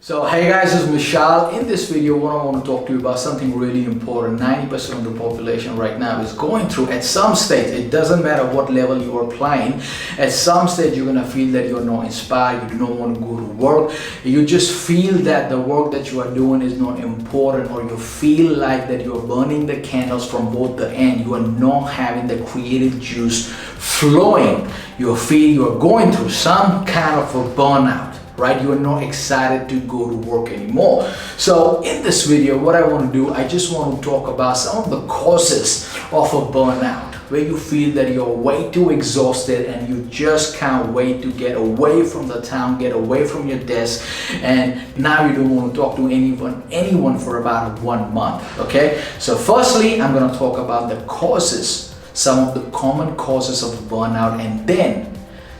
So hey guys, this is Mishal. In this video, what I want to talk to you about something really important. 90% of the population right now is going through at some stage. It doesn't matter what level you are playing. At some stage, you're gonna feel that you're not inspired. You do not want to go to work. You just feel that the work that you are doing is not important, or you feel like that you're burning the candles from both the ends. You are not having the creative juice flowing. You feel you're going through some kind of a burnout. Right? You are not excited to go to work anymore. So in this video, what I want to do, I just want to talk about some of the causes of a burnout, where you feel that you're way too exhausted and you just can't wait to get away from the town, get away from your desk, and now you don't want to talk to anyone for about 1 month. Okay, so firstly, I'm going to talk about the causes, some of the common causes of burnout, and then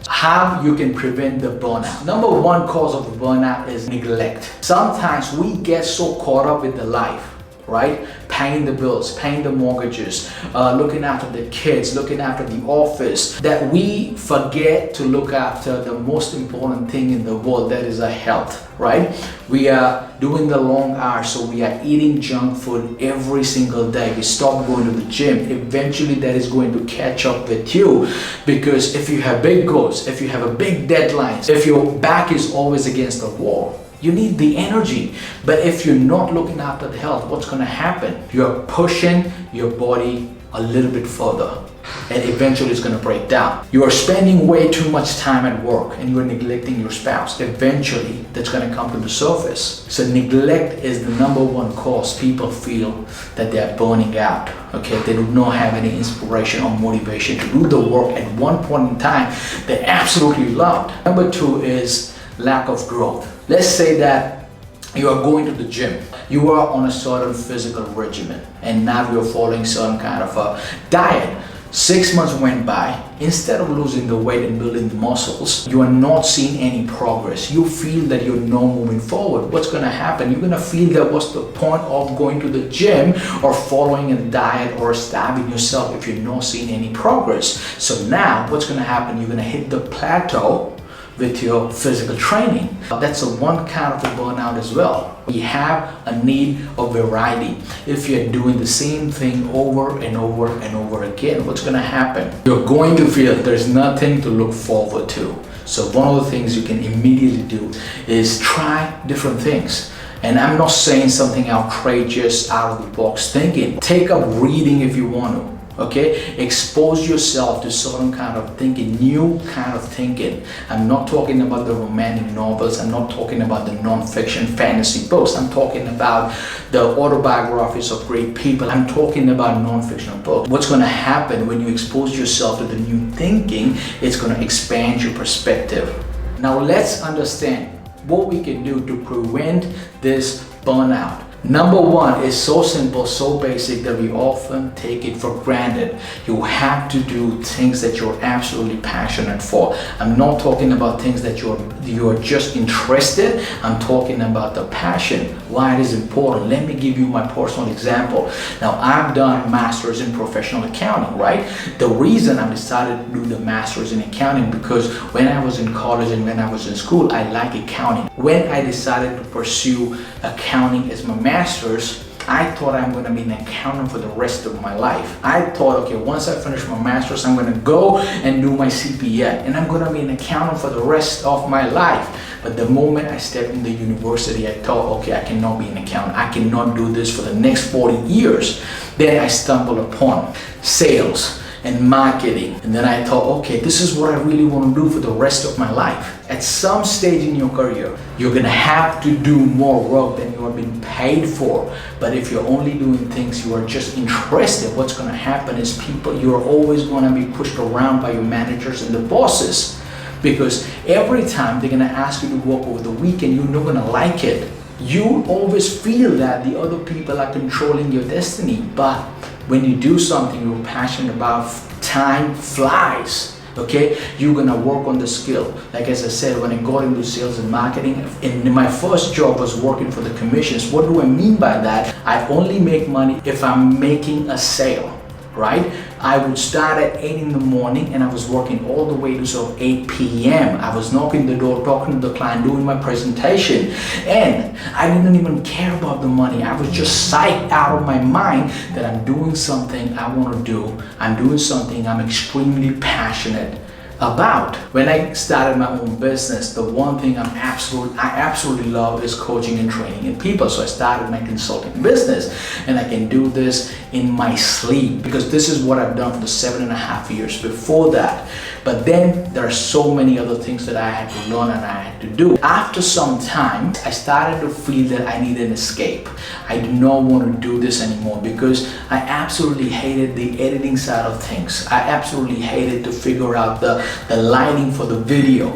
how you can prevent the burnout. Number one cause of the burnout is neglect. Sometimes we get so caught up with the life, right? Paying the bills, paying the mortgages, looking after the kids, looking after the office, that we forget to look after the most important thing in the world, that is our health, right? We are doing the long hours, so we are eating junk food every single day. We stop going to the gym. Eventually that is going to catch up with you, because if you have big goals, if you have a big deadlines, if your back is always against the wall, you need the energy. But if you're not looking after the health, what's going to happen? You're pushing your body a little bit further, and eventually it's going to break down. You are spending way too much time at work and you're neglecting your spouse. Eventually that's going to come to the surface. So neglect is the number one cause people feel that they are burning out. Okay, they do not have any inspiration or motivation to do the work at one point in time they absolutely loved. Number two is lack of growth. Let's say that you are going to the gym. You are on a certain physical regimen, and now you're following some kind of a diet. 6 months went by. Instead of losing the weight and building the muscles, you are not seeing any progress. You feel that you're not moving forward. What's going to happen? You're going to feel that what's the point of going to the gym or following a diet or starving yourself if you're not seeing any progress. So now what's going to happen? You're going to hit the plateau with your physical training. That's a one kind of a burnout as well. We have a need of variety. If you're doing the same thing over and over and over again, what's going to happen? You're going to feel there's nothing to look forward to. So one of the things you can immediately do is try different things. And I'm not saying something outrageous, out of the box thinking. Take up reading if you want to. Okay, expose yourself to certain kind of thinking, new kind of thinking. I'm not talking about the romantic novels. I'm not talking about the non-fiction fantasy books. I'm talking about the autobiographies of great people. I'm talking about non-fictional books. What's going to happen when you expose yourself to the new thinking? It's going to expand your perspective. Now let's understand what we can do to prevent this burnout. Number one is so simple, so basic that we often take it for granted. You have to do things that you're absolutely passionate for. I'm not talking about things that you're just interested. I'm talking about the passion, why it is important. Let me give you my personal example. Now, I've done masters in professional accounting, right? The reason I decided to do the masters in accounting, because when I was in college and when I was in school, I like accounting. When I decided to pursue accounting as my master's, I thought I'm going to be an accountant for the rest of my life. I thought, okay, once I finish my master's, I'm going to go and do my CPA, and I'm going to be an accountant for the rest of my life. But the moment I stepped in the university, I thought, okay, I cannot be an accountant. I cannot do this for the next 40 years. Then I stumbled upon sales and marketing, and then I thought, okay, this is what I really want to do for the rest of my life. At some stage in your career, you're gonna have to do more work than you are being paid for. But if you're only doing things you are just interested, what's gonna happen is you're always gonna be pushed around by your managers and the bosses, because every time they're gonna ask you to work over the weekend, you're not gonna like it. You always feel that the other people are controlling your destiny, but when you do something you're passionate about, time flies. Okay, you're gonna work on the skill. Like as I said, when I got into sales and marketing, in my first job was working for the commissions. What do I mean by that? I only make money if I'm making a sale, right? I would start at 8 in the morning and I was working all the way to sort of 8 p.m. I was knocking the door, talking to the client, doing my presentation, and I didn't even care about the money. I was just psyched out of my mind that I'm doing something I want to do. I'm doing something I'm extremely passionate about. When I started my own business, the one thing I absolutely love is coaching and training in people. So I started my consulting business, and I can do this in my sleep because this is what I've done for the 7.5 years before that. But then there are so many other things that I had to learn and I had to do. After some time, I started to feel that I needed an escape. I did not want to do this anymore because I absolutely hated the editing side of things. I absolutely hated to figure out the lighting for the video,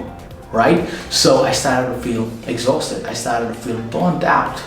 right? So I started to feel exhausted. I started to feel burnt out.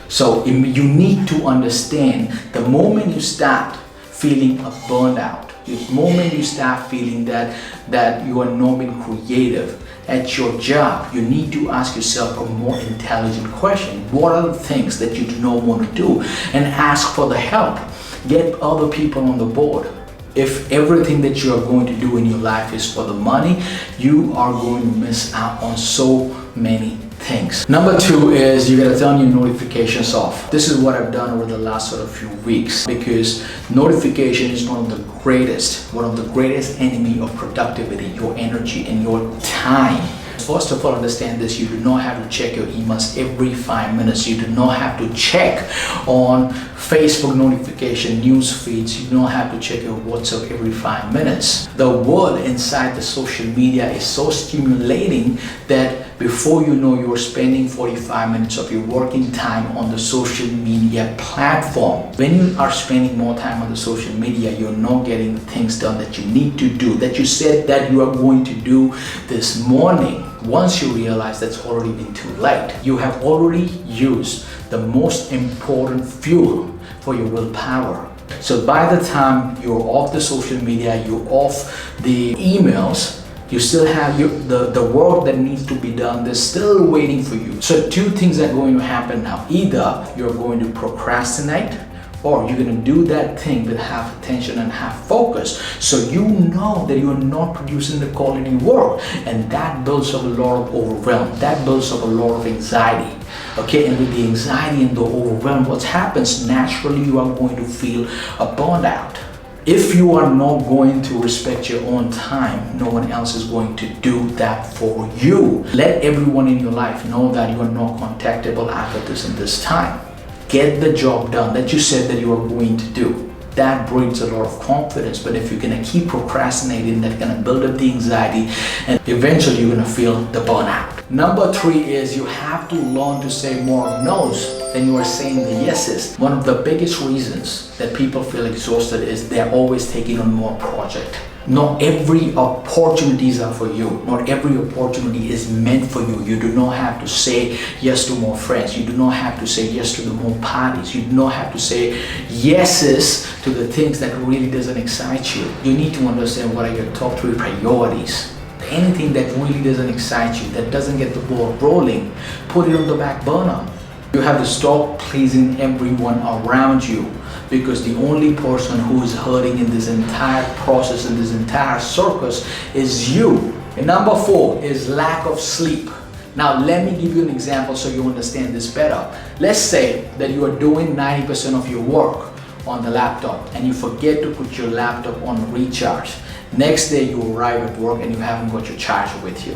So you need to understand, the moment you start feeling a burnout, the moment you start feeling that you are not being creative at your job, you need to ask yourself a more intelligent question. What are the things that you do not want to do? And ask for the help. Get other people on the board. If everything that you are going to do in your life is for the money, you are going to miss out on so many things. Number 2 is you gotta turn your notifications off. This is what I've done over the last sort of few weeks, because notification is one of the greatest enemy of productivity, your energy and your time. First of all, understand this: you do not have to check your emails every 5 minutes. You do not have to check on Facebook notification news feeds. You do not have to check your WhatsApp every 5 minutes. The world inside the social media is so stimulating that before you know, you're spending 45 minutes of your working time on the social media platform. When you are spending more time on the social media, you're not getting the things done that you need to do, that you said that you are going to do this morning. Once you realize that's already been too late, you have already used the most important fuel for your willpower. So by the time you're off the social media, you're off the emails, you still have the work that needs to be done. They're still waiting for you. So 2 things are going to happen now. Either you're going to procrastinate, or you're going to do that thing with half attention and half focus. So you know that you're not producing the quality work, and that builds up a lot of overwhelm. That builds up a lot of anxiety. Okay, and with the anxiety and the overwhelm, what happens naturally, you are going to feel a burnout. If you are not going to respect your own time, no one else is going to do that for you. Let everyone in your life know that you are not contactable after this and this time. Get the job done that you said that you are going to do. That brings a lot of confidence. But if you're going to keep procrastinating, that's going to build up the anxiety, and eventually you're going to feel the burnout. Number 3 is you have to learn to say more no's than you are saying the yeses. One of the biggest reasons that people feel exhausted is they're always taking on more project. Not every opportunities are for you. Not every opportunity is meant for you. You do not have to say yes to more friends. You do not have to say yes to the more parties. You do not have to say yeses to the things that really doesn't excite you. You need to understand what are your top 3 priorities. Anything that really doesn't excite you, that doesn't get the ball rolling, put it on the back burner. You have to stop pleasing everyone around you, because the only person who is hurting in this entire process, in this entire circus, is you. And number 4 is lack of sleep. Now let me give you an example so you understand this better. Let's say that you are doing 90% of your work on the laptop and you forget to put your laptop on recharge. Next day you arrive at work and you haven't got your charger with you.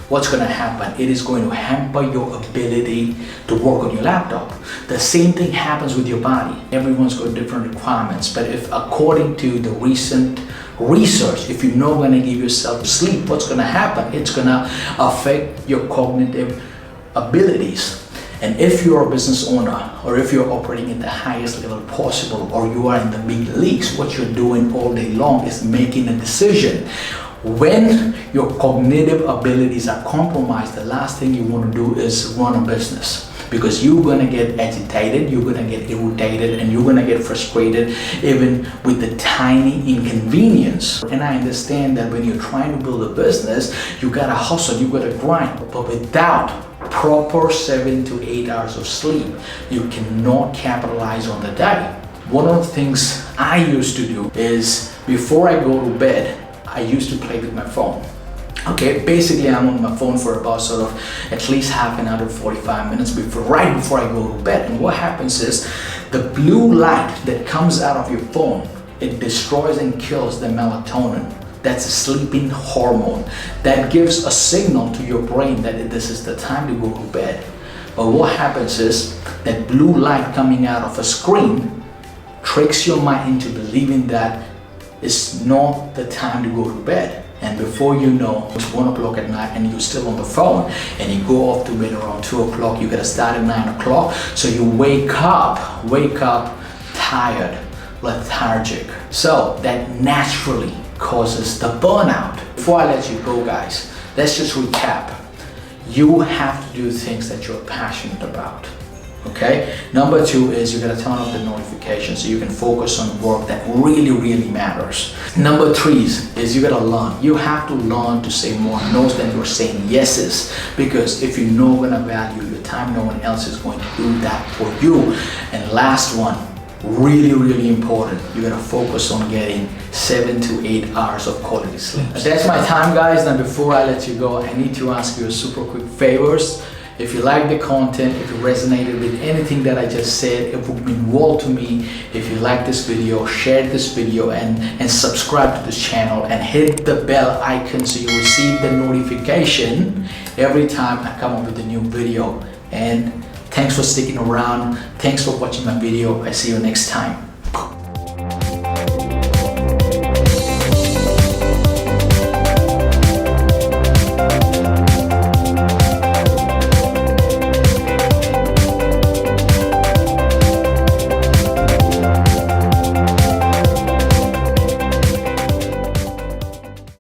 What's going to happen? It is going to hamper your ability to work on your laptop. The same thing happens with your body. Everyone's got different requirements, but if according to the recent research, if you're not going to give yourself sleep, what's going to happen? It's going to affect your cognitive abilities. And if you're a business owner, or if you're operating at the highest level possible, or you are in the big leagues, what you're doing all day long is making a decision. When your cognitive abilities are compromised, the last thing you want to do is run a business, because you're going to get agitated, you're going to get irritated, and you're going to get frustrated even with the tiny inconvenience. And I understand that when you're trying to build a business, you got to hustle, you got to grind, but without proper 7 to 8 hours of sleep, you cannot capitalize on the day. One of the things I used to do is before I go to bed, I used to play with my phone. Okay, basically I'm on my phone for about sort of at least half an hour to 45 minutes right before I go to bed. And what happens is the blue light that comes out of your phone, it destroys and kills the melatonin. That's a sleeping hormone that gives a signal to your brain that this is the time to go to bed. But what happens is that blue light coming out of a screen tricks your mind into believing that it's not the time to go to bed. And before you know, it's 1 o'clock at night and you're still on the phone, and you go off to bed around 2 o'clock, you gotta start at 9 o'clock. So you wake up tired, lethargic. So that naturally causes the burnout. Before I let you go, guys, let's just recap. You have to do things that you're passionate about. Okay, number 2 is you gotta turn off the notifications so you can focus on work that really matters. Number 3 is you gotta learn. You have to learn to say more no's than you're saying yeses, because if you're not gonna value your time, no one else is going to do that for you. And last one, really important, you gotta focus on getting 7 to 8 hours of quality sleep. That's my time, guys. Now before I let you go, I need to ask you a super quick favors. If you like the content, if you resonated with anything that I just said, it would mean world to me if you like this video, share this video, and subscribe to this channel and hit the bell icon so you receive the notification every time I come up with a new video. And thanks for sticking around. Thanks for watching my video. I see you next time.